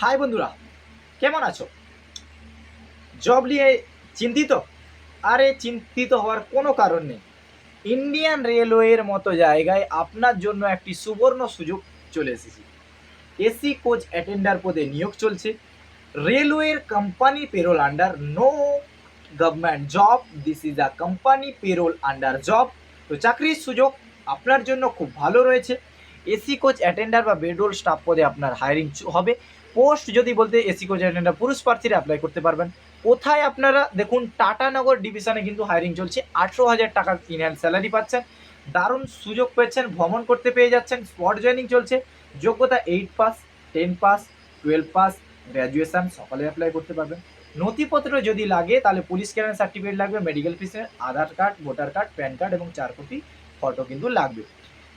High বন্ধুরা, কেমন আছো? জব নিয়ে চিন্তিত? আরে চিন্তিত হওয়ার কোনো কারণ নেই। ইন্ডিয়ান রেলওয়ের মতো জায়গায় আপনার জন্য একটি সুবর্ণ সুযোগ চলে এসেছে। এসি কোচ অ্যাটেন্ডার পদে নিয়োগ চলছে। রেলওয়ের company payroll under, no government job, this is a company payroll under job. তো চাকরির সুযোগ আপনার জন্য খুব ভালো রয়েছে। এসি কোচ অ্যাটেন্ডার বা বেডরোল স্টাফ পদে আপনার হায়ারিং হবে। পোস্ট যদি বলতে এসি কোচ অ্যাটেন্ডার পুরুষ প্রার্থীরা অ্যাপ্লাই করতে পারবেন। কোথায় আপনারা দেখুন, টাটানগর ডিভিশনে কিন্তু হায়ারিং চলছে। 18,000 টাকা ইন হ্যান্ড স্যালারি পাচ্ছেন, দারুণ সুযোগ পেয়েছেন, ভ্রমণ করতে পেয়ে যাচ্ছেন। স্পট জয়েনিং চলছে। যোগ্যতা 8 পাস, 10 পাস, 12 পাস, গ্র্যাজুয়েশন সকলে অ্যাপ্লাই করতে পারবেন। নথিপত্র যদি লাগে তাহলে পুলিশ ক্লিয়ারেন্স সার্টিফিকেট লাগবে, মেডিকেল ফিসের, Aadhaar card, voter card, PAN card এবং 4 কপি ফটো কিন্তু লাগবে।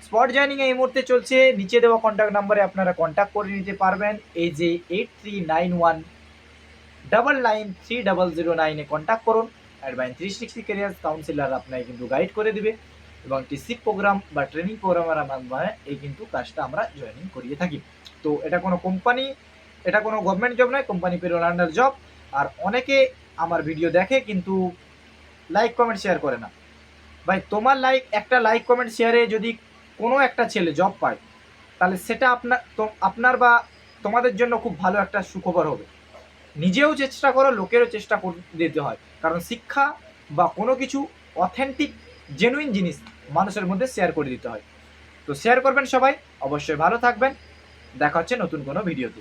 স্পট জয়েনিং এই মুহূর্তে চলছে। নিচে দেওয়া কন্ট্যাক্ট নাম্বারে আপনারা কন্ট্যাক্ট করে নিতে পারবেন। এই যে 8391993009 কন্ট্যাক্ট করুন। অ্যাডভাইন 360 ক্যারিয়ার কাউন্সিলার আপনাকে কিন্তু গাইড করে দিবে এবং টিসিপ প্রোগ্রাম বা ট্রেনিং প্রোগ্রামের মাধ্যমে এই কিন্তু কাজটা আমরা জয়েনিং করিয়ে থাকি। তো এটা কোনো কোম্পানি, এটা কোনো গভর্নমেন্ট জব নয়, কোম্পানি পেরোল আন্ডার জব। আর অনেকে আমার ভিডিও দেখে কিন্তু লাইক কমেন্ট শেয়ার করে না। ভাই, তোমার একটা লাইক কমেন্ট শেয়ারে যদি কোনো একটা ছেলে জব পায়, তাহলে সেটা আপনার বা তোমাদের জন্য খুব ভালো একটা সুখবর হবে। নিজেও চেষ্টা করো, লোকেরও চেষ্টা করে দিতে হয়, কারণ শিক্ষা বা কোনো কিছু অথেন্টিক জেনুইন জিনিস মানুষের মধ্যে শেয়ার করে দিতে হয়। তো শেয়ার করবেন সবাই, অবশ্যই ভালো থাকবেন। দেখা হচ্ছে নতুন কোনো ভিডিওতে।